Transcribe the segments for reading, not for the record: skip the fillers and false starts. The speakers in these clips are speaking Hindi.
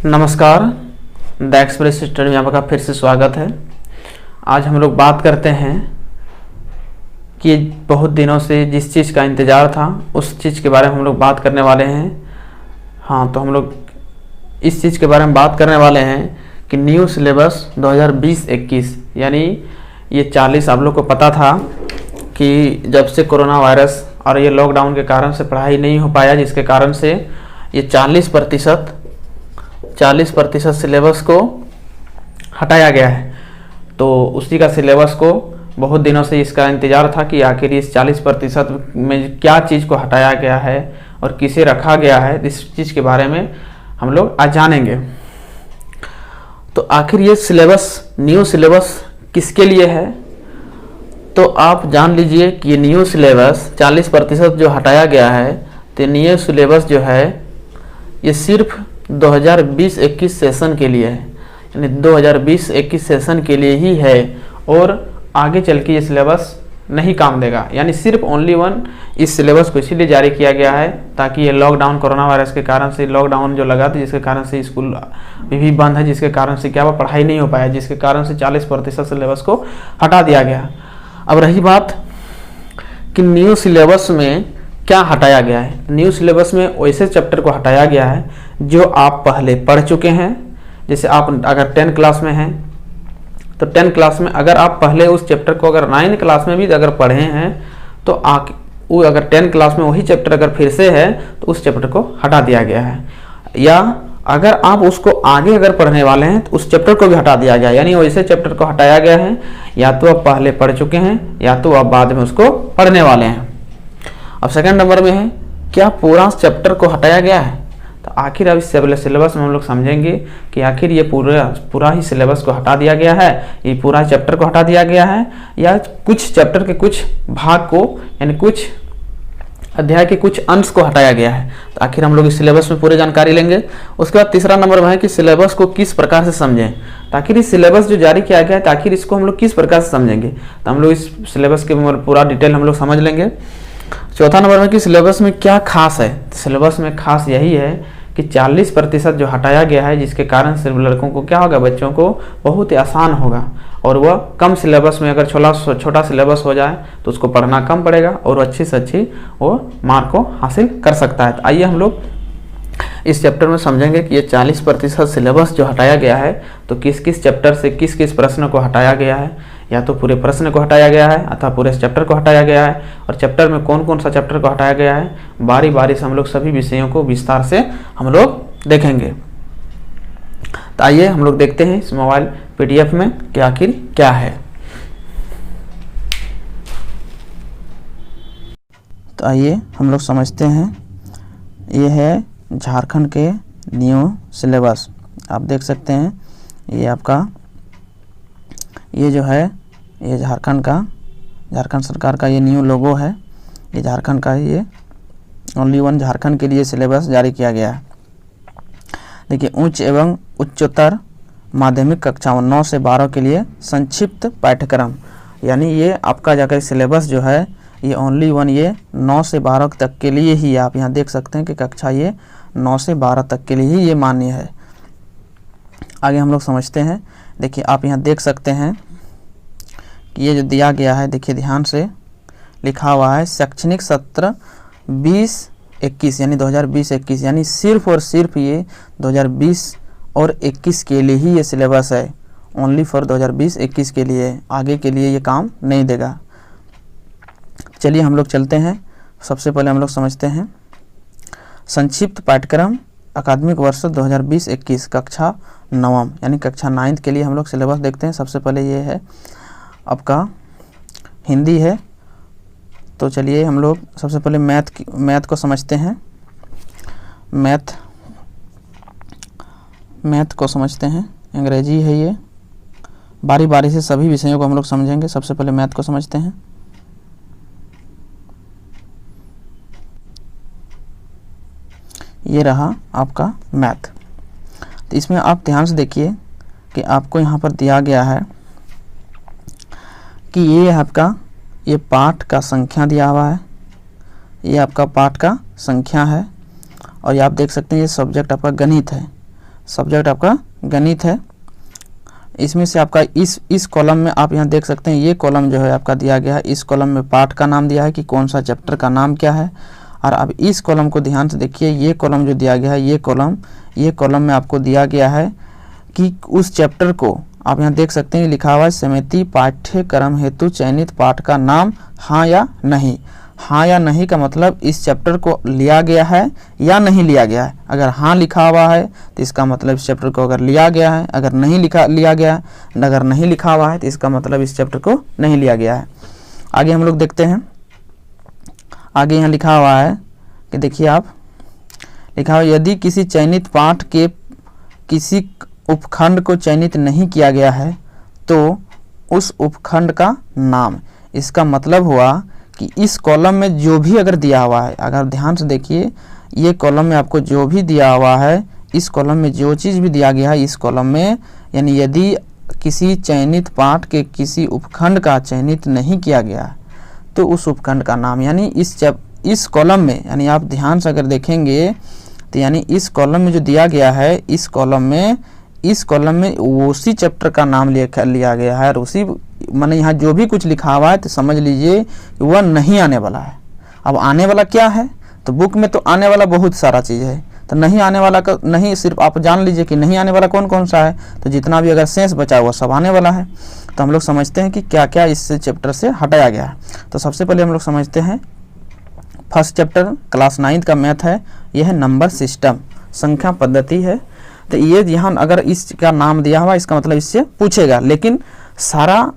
नमस्कार, द एक्सप्रेस स्टडी में आपका फिर से स्वागत है। आज हम लोग बात करते हैं कि बहुत दिनों से जिस चीज़ का इंतज़ार था उस चीज़ के बारे में हम लोग बात करने वाले हैं। तो हम लोग इस चीज़ के बारे में बात करने वाले हैं कि न्यू सिलेबस 2020-21 यानी ये 40 आप लोग को पता था कि जब से कोरोना वायरस और ये लॉकडाउन के कारण से पढ़ाई नहीं हो पाया, जिसके कारण से ये 40% सिलेबस को हटाया गया है। तो उसी का सिलेबस को बहुत दिनों से इसका इंतज़ार था कि आखिर इस 40% में क्या चीज़ को हटाया गया है और किसे रखा गया है। इस चीज़ के बारे में हम लोग आज जानेंगे। तो आखिर ये सिलेबस, न्यू सिलेबस किसके लिए है, तो आप जान लीजिए कि ये न्यू सिलेबस 40% जो हटाया गया है, तो न्यू सिलेबस जो है ये सिर्फ 2020-21 सेशन के लिए है, यानी 2020-21 सेशन के लिए ही है और आगे चल के ये सिलेबस नहीं काम देगा। यानी सिर्फ ओनली वन इस सिलेबस को इसीलिए जारी किया गया है ताकि ये लॉकडाउन, कोरोना वायरस के कारण से लॉकडाउन जो लगा था, जिसके कारण से स्कूल भी बंद है, जिसके कारण से क्या वो पढ़ाई नहीं हो पाया, जिसके कारण से 40% सिलेबस को हटा दिया गया। अब रही बात कि न्यू सिलेबस में क्या हटाया गया है। न्यू सिलेबस में वैसे चैप्टर को हटाया गया है जो आप पहले पढ़ चुके हैं। जैसे आप अगर 10 क्लास में हैं तो 10 क्लास में अगर आप पहले उस चैप्टर को अगर 9 क्लास में भी अगर पढ़े हैं तो वो अगर 10 क्लास में वही चैप्टर अगर फिर से है तो उस चैप्टर को हटा दिया गया है। या अगर आप उसको आगे अगर पढ़ने वाले हैं तो उस चैप्टर को भी हटा दिया गया है। यानी वैसे चैप्टर को हटाया गया है, या तो आप पहले पढ़ चुके हैं या तो आप बाद में उसको पढ़ने वाले हैं। अब सेकंड नंबर में है क्या पूरा चैप्टर को हटाया गया है। तो आखिर अब इस सिलेबस में हम लोग समझेंगे कि आखिर ये पूरा ही सिलेबस को हटा दिया गया है, ये पूरा चैप्टर को हटा दिया गया है, या कुछ चैप्टर के कुछ भाग को, यानी कुछ अध्याय के कुछ अंश को हटाया गया है। तो आखिर हम लोग इस सिलेबस में पूरी जानकारी लेंगे। उसके बाद तीसरा नंबर में है कि सिलेबस को किस प्रकार से समझें। तो आखिर इस सिलेबस जो जारी किया गया है, तो आखिर इसको हम लोग किस प्रकार से समझेंगे, तो हम लोग इस सिलेबस के पूरा डिटेल हम लोग समझ लेंगे। चौथा नंबर में कि सिलेबस में क्या खास है। तो सिलेबस में खास यही है कि 40% जो हटाया गया है, जिसके कारण सिर्फ लड़कों को क्या होगा, बच्चों को बहुत ही आसान होगा और वह कम सिलेबस में अगर छोटा सिलेबस हो जाए तो उसको पढ़ना कम पड़ेगा और अच्छी से अच्छी वो मार्क को हासिल कर सकता है। तो आइए हम लोग इस चैप्टर में समझेंगे कि ये 40% सिलेबस जो हटाया गया है तो किस किस चैप्टर से किस किस प्रश्न को हटाया गया है, या तो पूरे प्रश्न को हटाया गया है अथवा पूरे चैप्टर को हटाया गया है, और चैप्टर में कौन कौन सा चैप्टर को हटाया गया है। बारी बारी से हम लोग सभी विषयों को विस्तार से हम लोग देखेंगे। तो आइए हम लोग देखते हैं इस मोबाइल PDF में कि आखिर क्या है। तो आइए हम लोग समझते हैं। ये है झारखंड के न्यू सिलेबस। आप देख सकते हैं ये आपका ये जो है ये झारखंड सरकार का ये न्यू लोगो है। ये झारखंड का ये ओनली वन झारखंड के लिए सिलेबस जारी किया गया है। देखिए, उच्च एवं उच्चतर माध्यमिक कक्षाओं 9 से 12 के लिए संक्षिप्त पाठ्यक्रम, यानी ये आपका जाकर सिलेबस जो है ये ओनली वन ये 9 से 12 तक के लिए ही। आप यहाँ देख सकते हैं कि कक्षा ये 9 से 12 तक के लिए ही ये मान्य है। आगे हम लोग समझते हैं। देखिए, आप यहाँ देख सकते हैं कि ये जो दिया गया है, देखिए ध्यान से लिखा हुआ है शैक्षणिक सत्र 20-21 यानी 2020-21, यानी सिर्फ और सिर्फ ये 2020 और 21 के लिए ही ये सिलेबस है। ओनली फॉर 2020-21 के लिए, आगे के लिए ये काम नहीं देगा। चलिए हम लोग चलते हैं। सबसे पहले हम लोग समझते हैं संक्षिप्त पाठ्यक्रम अकादमिक वर्ष 2020-21 कक्षा 9 यानी कक्षा 9 के लिए हम लोग सिलेबस देखते हैं। सबसे पहले ये है आपका हिंदी है। तो चलिए हम लोग सबसे पहले मैथ को समझते हैं। मैथ को समझते हैं। अंग्रेजी है ये। बारी बारी से सभी विषयों को हम लोग समझेंगे। सबसे पहले मैथ को समझते हैं। ये रहा आपका मैथ। तो इसमें आप ध्यान से देखिए कि आपको यहाँ पर दिया गया है कि ये आपका ये पाठ का संख्या दिया हुआ है, ये आपका पाठ का संख्या है, और ये आप देख सकते हैं ये सब्जेक्ट आपका गणित है। सब्जेक्ट आपका गणित है। इसमें से आपका इस कॉलम में आप यहाँ देख सकते हैं, ये कॉलम जो है आपका दिया गया है, इस कॉलम में पाठ का नाम दिया है कि कौन सा चैप्टर का नाम क्या है। और अब इस कॉलम को ध्यान से देखिए, ये कॉलम जो दिया गया है, ये कॉलम में आपको दिया गया है कि उस चैप्टर को आप यहाँ देख सकते हैं लिखा हुआ है समिति पाठ्यक्रम हेतु चयनित पाठ का नाम हाँ या नहीं। हाँ या नहीं का मतलब इस चैप्टर को लिया गया है या नहीं लिया गया है। अगर हाँ लिखा हुआ है तो इसका मतलब इस चैप्टर को अगर लिया गया है, अगर नहीं लिया गया है, अगर नहीं लिखा हुआ है तो इसका मतलब इस चैप्टर को नहीं लिया गया है। आगे हम लोग देखते हैं, आगे यहाँ लिखा हुआ है कि देखिए आप, लिखा हुआ यदि किसी चयनित पाठ के किसी उपखंड को चयनित नहीं किया गया है तो उस उपखंड का नाम। इसका मतलब हुआ कि इस कॉलम में जो भी अगर दिया हुआ है, अगर ध्यान से देखिए ये कॉलम में आपको जो भी दिया हुआ है, इस कॉलम में जो चीज़ भी दिया गया है इस कॉलम में, यानी यदि किसी चयनित पाठ के किसी उपखंड का चयनित नहीं किया गया तो उस उपखंड का नाम, यानी इस कॉलम में, यानी आप ध्यान से अगर देखेंगे तो यानी इस कॉलम में जो दिया गया है, इस कॉलम में उसी चैप्टर का नाम लिया गया है और उसी माने यहाँ जो भी कुछ लिखा हुआ है तो समझ लीजिए कि वह नहीं आने वाला है। अब आने वाला क्या है, तो बुक में तो आने वाला बहुत सारा चीज़ है, तो नहीं आने वाला का नहीं, सिर्फ आप जान लीजिए कि नहीं आने वाला कौन कौन सा है, तो जितना भी अगर शेष बचा हुआ सब आने वाला है। तो हम लोग समझते हैं कि क्या क्या इस चैप्टर से हटाया गया है। तो सबसे पहले हम लोग समझते हैं फर्स्ट चैप्टर क्लास 9 का मैथ है, यह है नंबर सिस्टम, संख्या पद्धति है। तो ये यहाँ अगर इसका नाम दिया हुआ इसका मतलब इससे पूछेगा, लेकिन सारा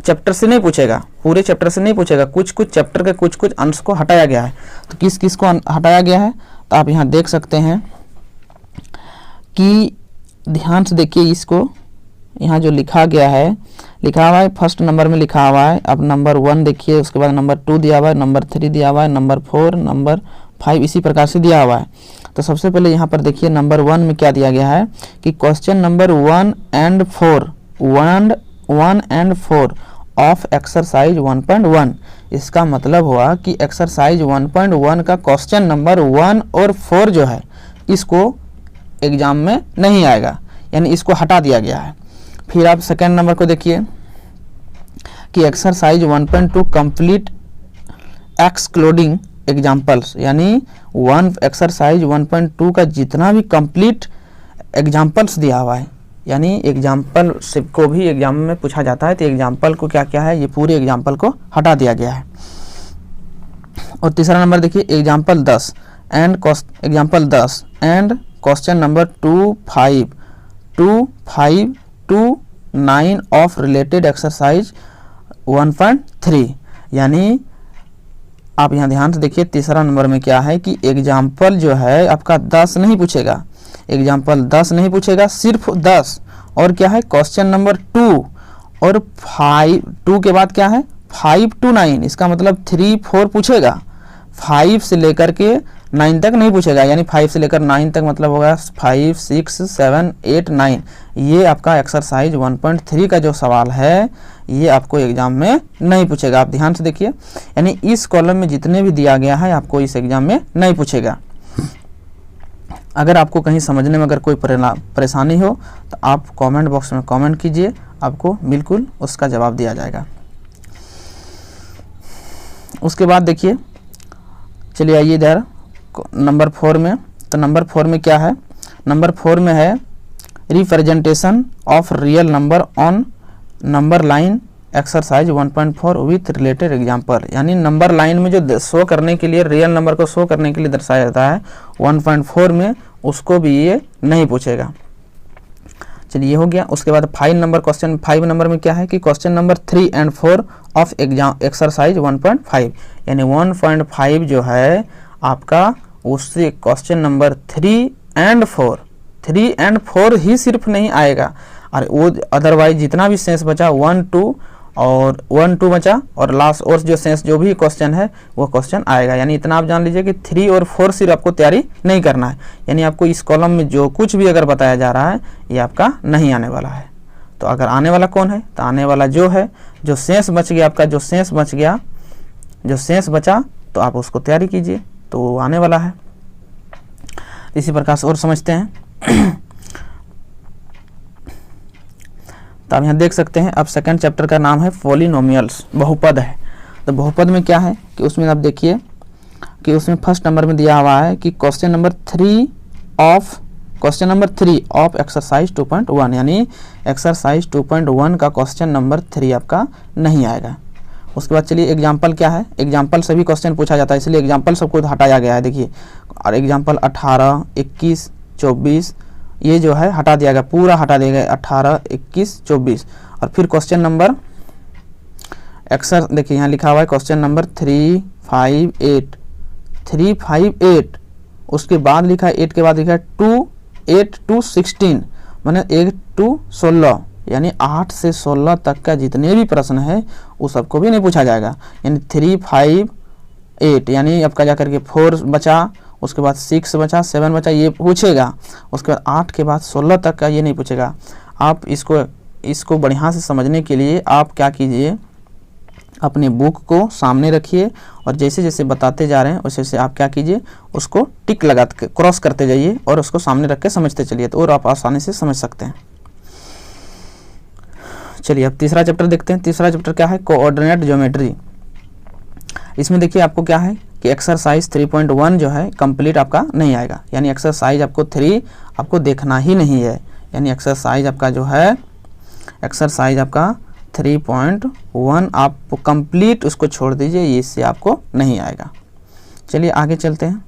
चैप्टर से नहीं पूछेगा, पूरे चैप्टर से नहीं पूछेगा, कुछ कुछ चैप्टर के कुछ कुछ अंश को हटाया गया है। तो किस किस को हटाया गया है तो आप यहाँ देख सकते हैं कि ध्यान से देखिए, इसको यहाँ जो लिखा गया है, लिखा हुआ है फर्स्ट नंबर में लिखा हुआ है। अब नंबर 1 देखिए, उसके बाद नंबर 2 दिया हुआ है, नंबर 3 दिया हुआ है, नंबर 4, नंबर 5 इसी प्रकार से दिया हुआ है। तो सबसे पहले यहाँ पर देखिए नंबर 1 में क्या दिया गया है कि question number 1 and 4 of exercise 1.1। इसका मतलब हुआ कि एक्सरसाइज 1.1 का क्वेश्चन नंबर 1 और 4 जो है इसको एग्जाम में नहीं आएगा, यानी इसको हटा दिया गया है। फिर आप सेकेंड नंबर को देखिए कि एक्सरसाइज 1.2 कंप्लीट एक्सक्लूडिंग एग्जाम्पल्स, यानी एक्सरसाइज 1.2 का जितना भी कंप्लीट एग्जाम्पल्स दिया हुआ है, यानी एग्जाम्पल को भी एग्जाम में पूछा जाता है, तो एग्जाम्पल को क्या क्या है, ये पूरे एग्जाम्पल को हटा दिया गया है। और तीसरा नंबर देखिए example 10 and question number 2.5-2.9 of related exercise 1.3। यानी आप यहाँ ध्यान से देखिए तीसरा नंबर में क्या है कि एग्जाम्पल जो है आपका 10 नहीं पूछेगा, एग्जाम्पल 10 नहीं पूछेगा, सिर्फ 10। और क्या है क्वेश्चन नंबर 2 और 2 के बाद क्या है 5 to 9, इसका मतलब 3, 4 पूछेगा, 5 से लेकर के 9 तक नहीं पूछेगा, यानी 5 से लेकर 9 तक मतलब होगा 5, 6, 7, 8, 9। ये आपका एक्सरसाइज 1.3 का जो सवाल है ये आपको एग्जाम में नहीं पूछेगा। आप ध्यान से देखिए, यानी इस कॉलम में जितने भी दिया गया है आपको इस एग्जाम में नहीं पूछेगा। अगर आपको कहीं समझने में अगर कोई परेशानी हो तो आप कमेंट बॉक्स में कमेंट कीजिए, आपको बिल्कुल उसका जवाब दिया जाएगा। उसके बाद देखिए, चलिए आइए इधर नंबर 4 में। तो नंबर 4 में क्या है, नंबर 4 में है representation of real number on number line exercise 1.4 with related example, यानी नंबर लाइन में जो शो करने के लिए, रियल नंबर को शो करने के लिए दर्शाया जाता है 1.4 में, उसको भी ये नहीं पूछेगा। चलिए ये हो गया। उसके बाद 5 नंबर, क्वेश्चन 5 नंबर में क्या है कि question number 3 and 4 of exam exercise 1.5, यानी 1.5 जो है आपका उससे क्वेश्चन नंबर 3 and 4 ही सिर्फ नहीं आएगा, और वो अदरवाइज जितना भी शेष बचा 1, 2 और 1, 2 बचा, और लास्ट और जो शेष जो भी क्वेश्चन है वो क्वेश्चन आएगा। यानी इतना आप जान लीजिए कि 3 और 4 सिर्फ आपको तैयारी नहीं करना है, यानी आपको इस कॉलम में जो कुछ भी अगर बताया जा रहा है ये आपका नहीं आने वाला है। तो अगर आने वाला कौन है, तो आने वाला जो है, जो शेष बच गया आपका, जो शेष बचा तो आप उसको तैयारी कीजिए, तो वो आने वाला है। इसी प्रकार से और समझते हैं तो आप यहाँ देख सकते हैं। अब सेकंड चैप्टर का नाम है पॉलिनोमियल्स, बहुपद है। तो बहुपद में क्या है कि उसमें आप देखिए कि उसमें फर्स्ट नंबर में दिया हुआ है कि क्वेश्चन नंबर 3 ऑफ एक्सरसाइज 2.1, यानी एक्सरसाइज 2.1 का क्वेश्चन नंबर 3 आपका नहीं आएगा। उसके बाद चलिए एग्जाम्पल क्या है, एग्जाम्पल सभी क्वेश्चन पूछा जाता है, इसलिए एग्जाम्पल सबको हटाया गया है। देखिए, और एग्जाम्पल 18, 21, 24 ये जो है हटा दिया गया, पूरा हटा दिया गया 18, 21, 24। और फिर क्वेश्चन नंबर देखिए यहाँ लिखा हुआ है क्वेश्चन नंबर 358, उसके बाद लिखा है 8 के बाद लिखा है 8 to 16, माने 8 to 16, यानी 8 से 16 तक का जितने भी प्रश्न है वो सबको भी नहीं पूछा जाएगा। यानी 358 यानी आपका जा करके 4 बचा, उसके बाद 6 बचा, 7 बचा, ये पूछेगा। उसके बाद 8 के बाद 16 तक का ये नहीं पूछेगा। आप इसको बढ़िया से समझने के लिए आप क्या कीजिए, अपने बुक को सामने रखिए और जैसे जैसे बताते जा रहे हैं वैसे वैसे आप क्या कीजिए, उसको टिक लगा के क्रॉस करते जाइए और उसको सामने रख के समझते चलिए, तो और आप आसानी से समझ सकते हैं। चलिए अब तीसरा चैप्टर देखते हैं। तीसरा चैप्टर क्या है, कोऑर्डिनेट ज्योमेट्री। इसमें देखिए आपको क्या है कि एक्सरसाइज 3.1 जो है कंप्लीट आपका नहीं आएगा, यानी एक्सरसाइज आपको 3 आपको देखना ही नहीं है। यानी एक्सरसाइज आपका जो है एक्सरसाइज आपका 3.1 आप कंप्लीट उसको छोड़ दीजिए, ये इससे आपको नहीं आएगा। चलिए आगे चलते हैं,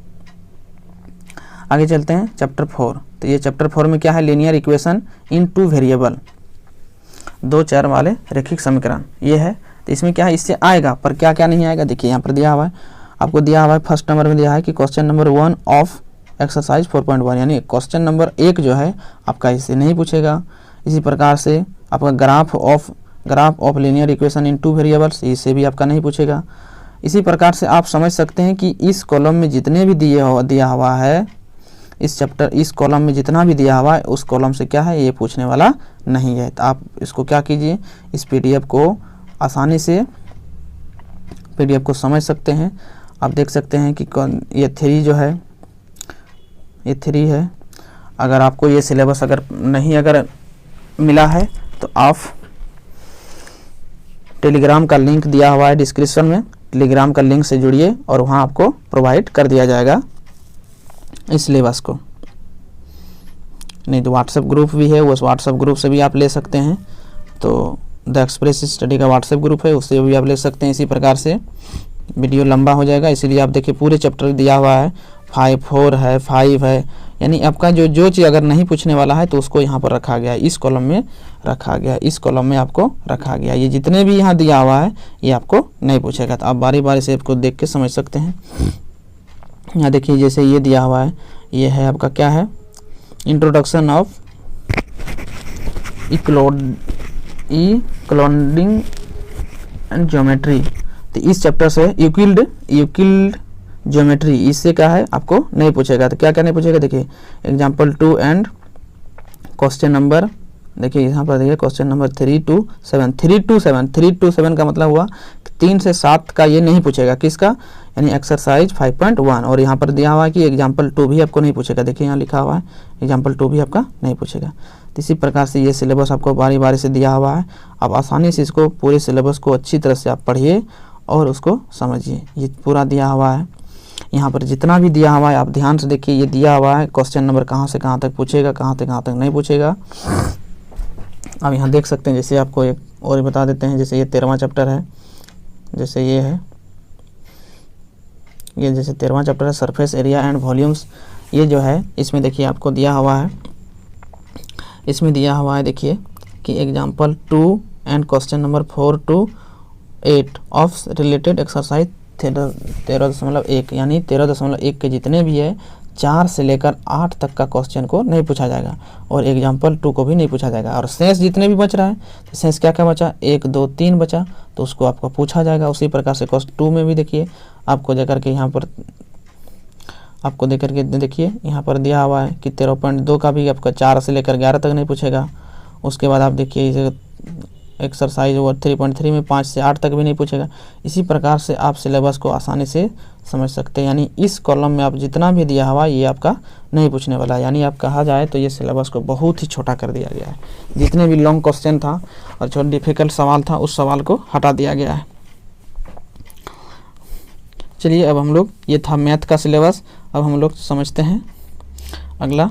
चैप्टर 4। तो ये चैप्टर 4 में क्या है, लीनियर इक्वेशन इन 2 वेरिएबल, 2 चर वाले रैखिक समीकरण ये है। तो इसमें क्या है, इससे आएगा, पर क्या क्या नहीं आएगा। देखिए यहाँ पर दिया हुआ है, आपको दिया हुआ है फर्स्ट नंबर में दिया है कि क्वेश्चन नंबर 1 ऑफ एक्सरसाइज 4.1, यानी क्वेश्चन नंबर 1 जो है आपका इससे नहीं पूछेगा। इसी प्रकार से आपका graph of linear equation in 2 variables, इससे भी आपका नहीं पूछेगा। इसी प्रकार से आप समझ सकते हैं कि इस कॉलम में जितने भी दिया हुआ है, इस कॉलम में जितना भी दिया हुआ है उस कॉलम से क्या है, ये पूछने वाला नहीं है। तो आप इसको क्या कीजिए, इस पीडीएफ को आसानी से पीडीएफ को समझ सकते हैं। आप देख सकते हैं कि ये 3 जो है, ये 3 है। अगर आपको ये सिलेबस अगर मिला है तो आप टेलीग्राम का लिंक दिया हुआ है डिस्क्रिप्शन में, टेलीग्राम का लिंक से जुड़िए और वहाँ आपको प्रोवाइड कर दिया जाएगा इस सिलेबस को। नहीं तो व्हाट्सएप ग्रुप भी है, उस व्हाट्सएप ग्रुप से भी आप ले सकते हैं। तो द एक्सप्रेस स्टडी का व्हाट्सएप ग्रुप है, उससे भी आप ले सकते हैं। इसी प्रकार से वीडियो लंबा हो जाएगा, इसीलिए आप देखिए पूरे चैप्टर दिया हुआ है, 4 है, 5 है, यानी आपका जो चीज़ अगर नहीं पूछने वाला है तो उसको यहाँ पर रखा गया, इस कॉलम में रखा गया, इस कॉलम में आपको रखा गया। ये जितने भी यहाँ दिया हुआ है ये आपको नहीं पूछेगा। तो आप बारी बारी से आपको देख के समझ सकते हैं। यहाँ देखिए जैसे ये दिया हुआ है, ये है आपका क्या है, इंट्रोडक्शन ऑफ इक्लोडिंग एंड ज्योमेट्री। तो इस चैप्टर से यूक्लिड ज्योमेट्री, इससे क्या है आपको नहीं पूछेगा। तो क्या क्या नहीं पूछेगा, देखिए एग्जाम्पल 2 एंड क्वेश्चन नंबर, देखिए यहाँ पर देखिए क्वेश्चन नंबर 3 to 7 का मतलब हुआ 3 से 7 का ये नहीं पूछेगा, किसका, यानी एक्सरसाइज 5.1। और यहाँ पर दिया हुआ है कि एग्जाम्पल 2 भी आपको नहीं पूछेगा, देखिए यहाँ लिखा हुआ है एग्जाम्पल 2 भी आपका नहीं पूछेगा। तो इसी प्रकार से ये सिलेबस आपको बारी बारी से दिया हुआ है। आप आसानी से इसको पूरे सिलेबस को अच्छी तरह से आप पढ़िए और उसको समझिए। ये पूरा दिया हुआ है, यहाँ पर जितना भी दिया हुआ है आप ध्यान से देखिए। ये दिया हुआ है क्वेश्चन नंबर कहाँ से कहाँ तक पूछेगा, कहाँ से कहाँ तक नहीं पूछेगा। अब यहाँ देख सकते हैं, जैसे आपको एक और बता देते हैं, जैसे ये 13वां चैप्टर है, जैसे ये है, ये जैसे 13वां चैप्टर है सरफेस एरिया एंड वॉल्यूम्स। ये जो है इसमें देखिए आपको दिया हुआ है, इसमें दिया हुआ है देखिए कि example 2 and question number 4 to 8 of related exercise 13.1, यानी 13.1 के जितने भी है 4 से लेकर 8 तक का क्वेश्चन को नहीं पूछा जाएगा और एग्जाम्पल 2 को भी नहीं पूछा जाएगा। और शेष जितने भी बच रहा है, तो शेष क्या क्या बचा, 1 2 3 बचा, तो उसको आपको पूछा जाएगा। उसी प्रकार से क्वेश्चन 2 में भी देखिए आपको जाकर के यहाँ पर आपको देख करके देखिए यहाँ पर दिया हुआ है कि 13.2 का भी आपका 4 से लेकर 11 तक नहीं पूछेगा। उसके बाद आप देखिए एक्सरसाइज वो 3.3 में 5 से 8 तक भी नहीं पूछेगा। इसी प्रकार से आप सिलेबस को आसानी से समझ सकते हैं। यानी इस कॉलम में आप जितना भी दिया हुआ ये आपका नहीं पूछने वाला है। यानी आप कहा जाए तो ये सिलेबस को बहुत ही छोटा कर दिया गया है। जितने भी लॉन्ग क्वेश्चन था और जो डिफिकल्ट सवाल था उस सवाल को हटा दिया गया है। चलिए अब हम लोग, ये था मैथ का सिलेबस। अब हम लोग समझते हैं अगला